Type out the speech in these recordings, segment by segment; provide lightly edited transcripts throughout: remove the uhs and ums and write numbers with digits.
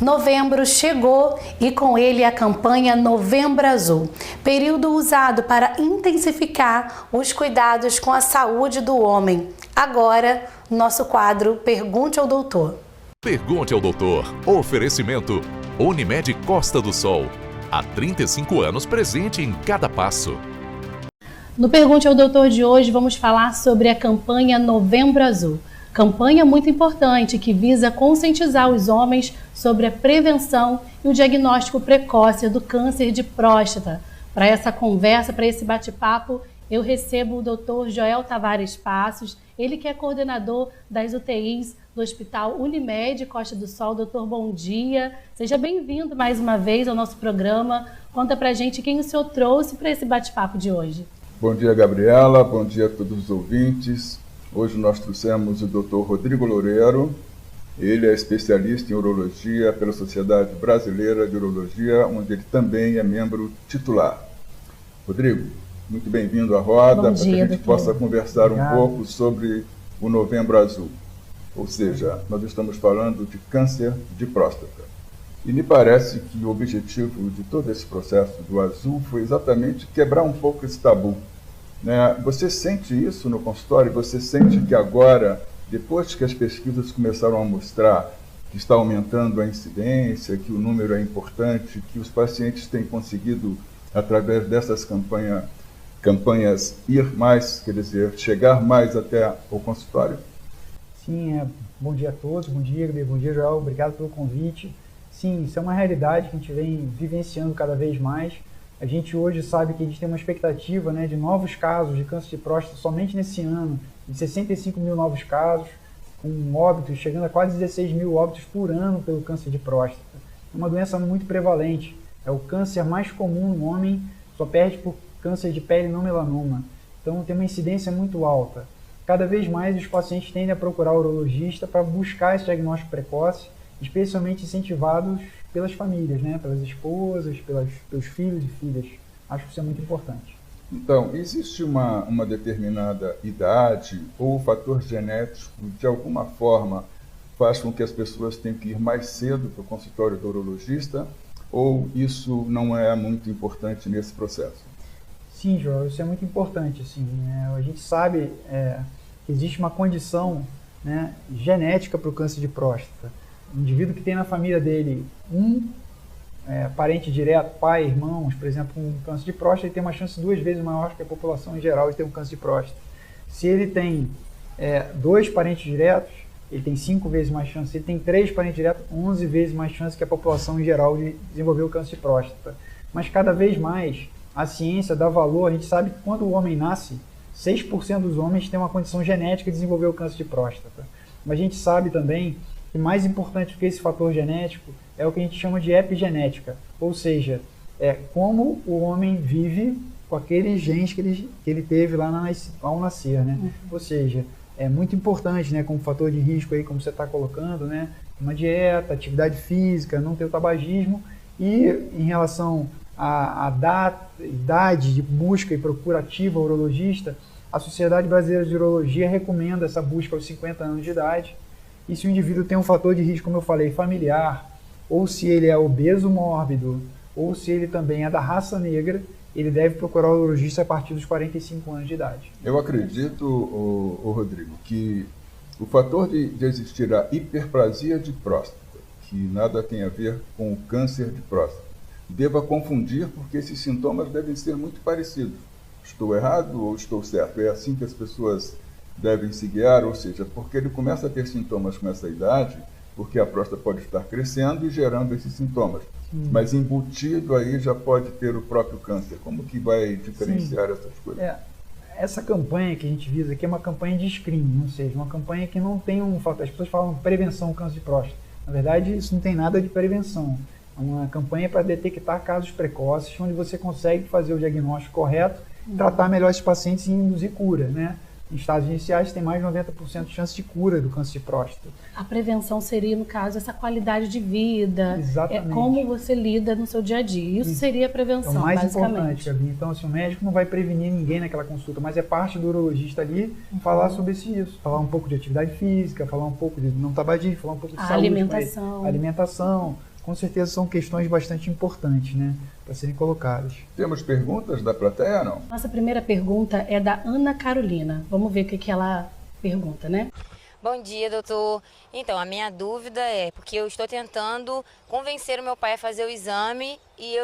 Novembro chegou e com ele a campanha Novembro Azul, período usado para intensificar os cuidados com a saúde do homem. Agora, nosso quadro Pergunte ao Doutor. Pergunte ao Doutor. Oferecimento Unimed Costa do Sol. Há 35 anos presente em cada passo. No Pergunte ao Doutor de hoje vamos falar sobre a campanha Novembro Azul. Campanha muito importante que visa conscientizar os homens sobre a prevenção e o diagnóstico precoce do câncer de próstata. Para essa conversa, para esse bate-papo, eu recebo o Dr. Joel Tavares Passos, ele que é coordenador das UTIs do Hospital Unimed Costa do Sol. Doutor, bom dia. Seja bem-vindo mais uma vez ao nosso programa. Conta pra gente quem o senhor trouxe para esse bate-papo de hoje. Bom dia, Gabriela. Bom dia a todos os ouvintes. Hoje nós trouxemos o Dr. Rodrigo Loureiro. Ele é especialista em urologia pela Sociedade Brasileira de Urologia, onde ele também é membro titular. Rodrigo, muito bem-vindo à roda, para que a gente possa conversar um pouco sobre o Novembro Azul. Ou seja, nós estamos falando de câncer de próstata. E me parece que o objetivo de todo esse processo do azul foi exatamente quebrar um pouco esse tabu. Você sente isso no consultório? Você sente que agora, depois que as pesquisas começaram a mostrar que está aumentando a incidência, que o número é importante, que os pacientes têm conseguido, através dessas campanhas, ir mais, quer dizer, chegar mais até o consultório? Sim, bom dia a todos, bom dia, Joel, obrigado pelo convite. Sim, isso é uma realidade que a gente vem vivenciando cada vez mais. A gente hoje sabe que a gente tem uma expectativa, de novos casos de câncer de próstata somente nesse ano, de 65 mil novos casos, com óbitos chegando a quase 16 mil óbitos por ano pelo câncer de próstata. É uma doença muito prevalente, é o câncer mais comum no homem, só perde por câncer de pele não melanoma. Então tem uma incidência muito alta. Cada vez mais os pacientes tendem a procurar o urologista para buscar esse diagnóstico precoce, especialmente incentivados pelas famílias, pelas esposas, pelos filhos e filhas. Acho que isso é muito importante. Então, existe uma determinada idade ou o fator genético, de alguma forma, faz com que as pessoas tenham que ir mais cedo para o consultório do urologista, ou isso não é muito importante nesse processo? Sim, João, isso é muito importante. A gente sabe que existe uma condição genética para o câncer de próstata. O indivíduo que tem na família dele parente direto, pai, irmãos, por exemplo, com câncer de próstata, ele tem uma chance 2 vezes maior que a população em geral de ter um câncer de próstata. Se ele tem 2 parentes diretos, ele tem 5 vezes mais chance. Se ele tem 3 parentes diretos, 11 vezes mais chance que a população em geral de desenvolver o câncer de próstata. Mas cada vez mais a ciência dá valor. A gente sabe que quando o homem nasce, 6% dos homens têm uma condição genética de desenvolver o câncer de próstata. Mas a gente sabe também que mais importante do que esse fator genético é o que a gente chama de epigenética, ou seja, como o homem vive com aqueles genes que ele teve lá ao nascer, Ou seja, é muito importante, como fator de risco aí, como você está colocando, uma dieta, atividade física, não ter o tabagismo, e em relação à idade de busca e procura ativa ao urologista, a Sociedade Brasileira de Urologia recomenda essa busca aos 50 anos de idade. E se o indivíduo tem um fator de risco, como eu falei, familiar, ou se ele é obeso mórbido, ou se ele também é da raça negra, ele deve procurar o urologista a partir dos 45 anos de idade. Eu acredito, Rodrigo, que o fator de existir a hiperplasia de próstata, que nada tem a ver com o câncer de próstata, deva confundir porque esses sintomas devem ser muito parecidos. Estou errado ou estou certo? É assim que as pessoas devem se guiar, ou seja, porque ele começa a ter sintomas com essa idade, porque a próstata pode estar crescendo e gerando esses sintomas. Mas embutido aí já pode ter o próprio câncer. Como que vai diferenciar essas coisas? Essa campanha que a gente visa aqui é uma campanha de screening, ou seja, uma campanha que não tem um fator. As pessoas falam prevenção do câncer de próstata. Na verdade, isso não tem nada de prevenção. É uma campanha para detectar casos precoces, onde você consegue fazer o diagnóstico correto, tratar melhor esses pacientes e induzir cura, Em estágios iniciais, tem mais de 90% de chance de cura do câncer de próstata. A prevenção seria, no caso, essa qualidade de vida. Exatamente. É como você lida no seu dia a dia. Isso seria a prevenção, é o mais basicamente. importante, Gabi. Então, assim, o médico não vai prevenir ninguém naquela consulta, mas é parte do urologista ali falar sobre isso. Falar um pouco de atividade física, falar um pouco de não tabagismo, falar um pouco de saúde. Alimentação. Alimentação. Com certeza são questões bastante importantes, né, para serem colocadas. Temos perguntas da plateia, não? Nossa primeira pergunta é da Ana Carolina. Vamos ver o que ela pergunta, né? Bom dia, doutor. Então, a minha dúvida é, porque eu estou tentando convencer o meu pai a fazer o exame e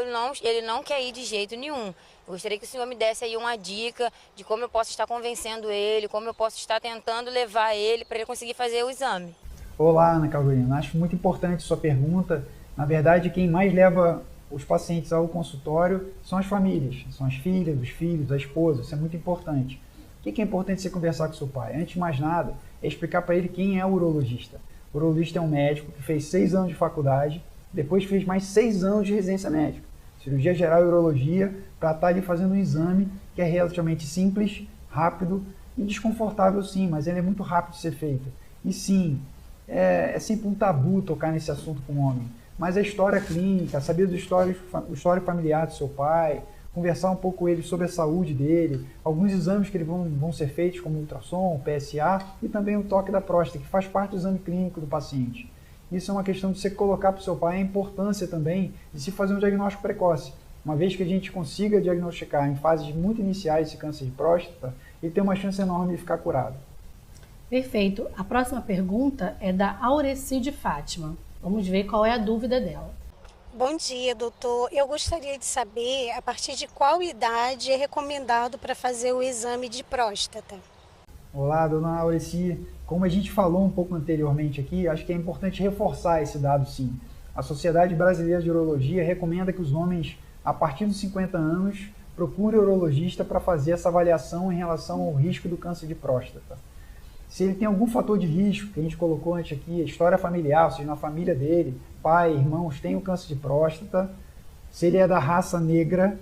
ele não quer ir de jeito nenhum. Eu gostaria que o senhor me desse aí uma dica de como eu posso estar convencendo ele, como eu posso estar tentando levar ele para ele conseguir fazer o exame. Olá, Ana Carolina. Acho muito importante sua pergunta. Na verdade, quem mais leva os pacientes ao consultório são as famílias, são as filhas, os filhos, a esposa. Isso é muito importante. O que é importante você conversar com seu pai? Antes de mais nada, é explicar para ele quem é o urologista. O urologista é um médico que fez 6 anos de faculdade, depois fez mais 6 anos de residência médica. Cirurgia geral e urologia, para estar ali fazendo um exame que é relativamente simples, rápido e desconfortável sim, mas ele é muito rápido de ser feito. E sim, é sempre um tabu tocar nesse assunto com o homem. Mas a história clínica, saber do histórico familiar do seu pai, conversar um pouco com ele sobre a saúde dele, alguns exames que vão ser feitos, como ultrassom, PSA, e também o toque da próstata, que faz parte do exame clínico do paciente. Isso é uma questão de você colocar para o seu pai a importância também de se fazer um diagnóstico precoce. Uma vez que a gente consiga diagnosticar em fases muito iniciais esse câncer de próstata, ele tem uma chance enorme de ficar curado. Perfeito. A próxima pergunta é da Aureci de Fátima. Vamos ver qual é a dúvida dela. Bom dia, doutor. Eu gostaria de saber a partir de qual idade é recomendado para fazer o exame de próstata. Olá, dona Aureci. Como a gente falou um pouco anteriormente aqui, acho que é importante reforçar esse dado sim. A Sociedade Brasileira de Urologia recomenda que os homens, a partir dos 50 anos, procurem o urologista para fazer essa avaliação em relação ao risco do câncer de próstata. Se ele tem algum fator de risco, que a gente colocou antes aqui, a história familiar, ou seja, na família dele, pai, irmãos, tem o câncer de próstata, se ele é da raça negra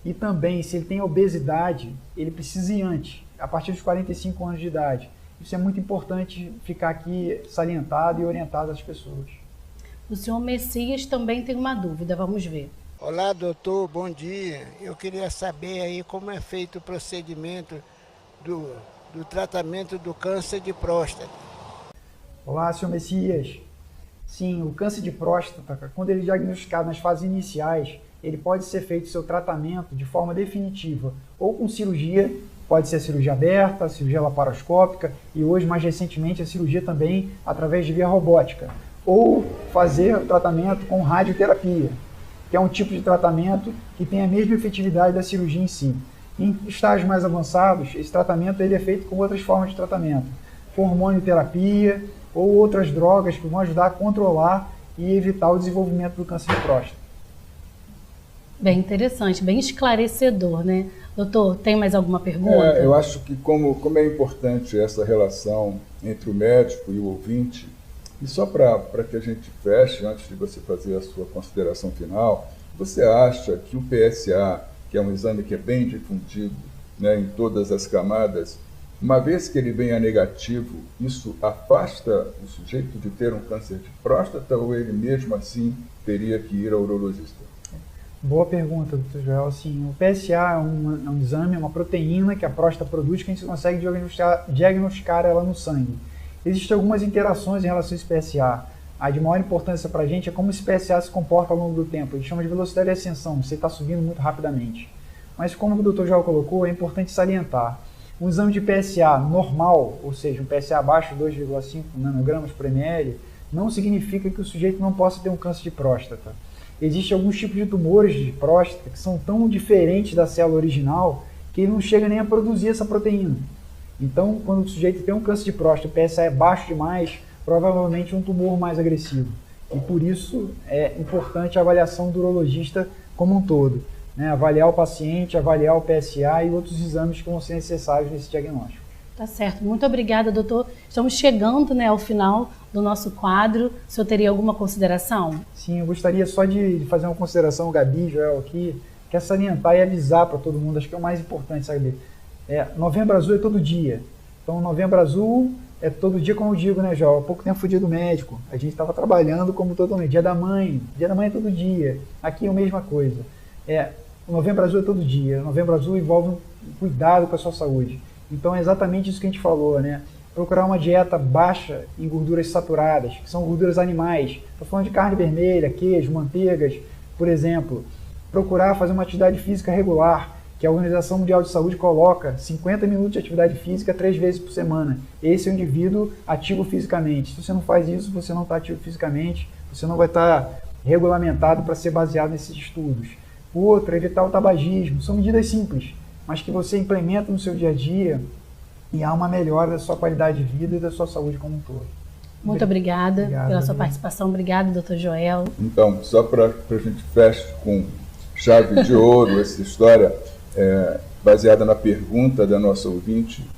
e também se ele tem obesidade, ele precisa ir antes, a partir dos 45 anos de idade. Isso é muito importante ficar aqui salientado e orientado às pessoas. O senhor Messias também tem uma dúvida, vamos ver. Olá, doutor, bom dia. Eu queria saber aí como é feito o procedimento do tratamento do câncer de próstata. Olá, senhor Messias. Sim, o câncer de próstata, quando ele é diagnosticado nas fases iniciais, ele pode ser feito seu tratamento de forma definitiva, ou com cirurgia, pode ser a cirurgia aberta, a cirurgia laparoscópica, e hoje, mais recentemente, a cirurgia também através de via robótica, ou fazer o tratamento com radioterapia, que é um tipo de tratamento que tem a mesma efetividade da cirurgia em si. Em estágios mais avançados, esse tratamento ele é feito com outras formas de tratamento, com hormonioterapia ou outras drogas que vão ajudar a controlar e evitar o desenvolvimento do câncer de próstata. Bem interessante, bem esclarecedor, né? Doutor, tem mais alguma pergunta? Eu acho que como é importante essa relação entre o médico e o ouvinte, e só para que a gente feche, antes de você fazer a sua consideração final, você acha que o PSA, que é um exame que é bem difundido, né, em todas as camadas, uma vez que ele venha negativo, isso afasta o sujeito de ter um câncer de próstata ou ele mesmo assim teria que ir ao urologista? Boa pergunta, doutor Joel. Sim, o PSA é um exame, é uma proteína que a próstata produz que a gente consegue diagnosticar ela no sangue. Existem algumas interações em relação a esse PSA. A de maior importância para a gente é como esse PSA se comporta ao longo do tempo. A gente chama de velocidade de ascensão, você está subindo muito rapidamente. Mas como o Dr. Joel colocou, é importante salientar. Um exame de PSA normal, ou seja, um PSA abaixo de 2,5 nanogramas por ml, não significa que o sujeito não possa ter um câncer de próstata. Existem alguns tipos de tumores de próstata que são tão diferentes da célula original que ele não chega nem a produzir essa proteína. Então, quando o sujeito tem um câncer de próstata, o PSA é baixo demais, provavelmente um tumor mais agressivo. E por isso é importante a avaliação do urologista como um todo, né? Avaliar o paciente, avaliar o PSA e outros exames que vão ser necessários nesse diagnóstico. Tá certo. Muito obrigada, doutor. Estamos chegando, né, ao final do nosso quadro. O senhor teria alguma consideração? Sim, eu gostaria só de fazer uma consideração, Gabi, Joel, aqui, que é salientar e avisar para todo mundo, acho que é o mais importante, sabe? Novembro Azul é todo dia. Então, o Novembro Azul é todo dia, como eu digo, né, João? Há pouco tempo fui dia do médico. A gente estava trabalhando como todo mês. Dia da mãe é todo dia. Aqui é a mesma coisa. O Novembro Azul é todo dia. O Novembro Azul envolve um cuidado com a sua saúde. Então, é exatamente isso que a gente falou, né? Procurar uma dieta baixa em gorduras saturadas, que são gorduras animais. Estou falando de carne vermelha, queijo, manteigas, por exemplo. Procurar fazer uma atividade física regular, que a Organização Mundial de Saúde coloca 50 minutos de atividade física 3 vezes por semana. Esse é o indivíduo ativo fisicamente. Se você não faz isso, você não está ativo fisicamente, você não vai estar regulamentado para ser baseado nesses estudos. Outra, evitar o tabagismo. São medidas simples, mas que você implementa no seu dia a dia e há uma melhora da sua qualidade de vida e da sua saúde como um todo. Muito obrigada pela sua participação. Obrigado, Dr. Joel. Então, só para a gente fechar com chave de ouro essa história, baseada na pergunta da nossa ouvinte,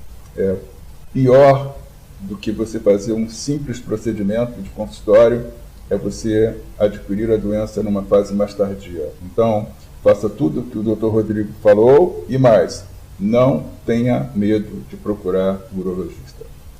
pior do que você fazer um simples procedimento de consultório é você adquirir a doença numa fase mais tardia. Então, faça tudo o que o Dr. Rodrigo falou e mais. Não tenha medo de procurar um urologista.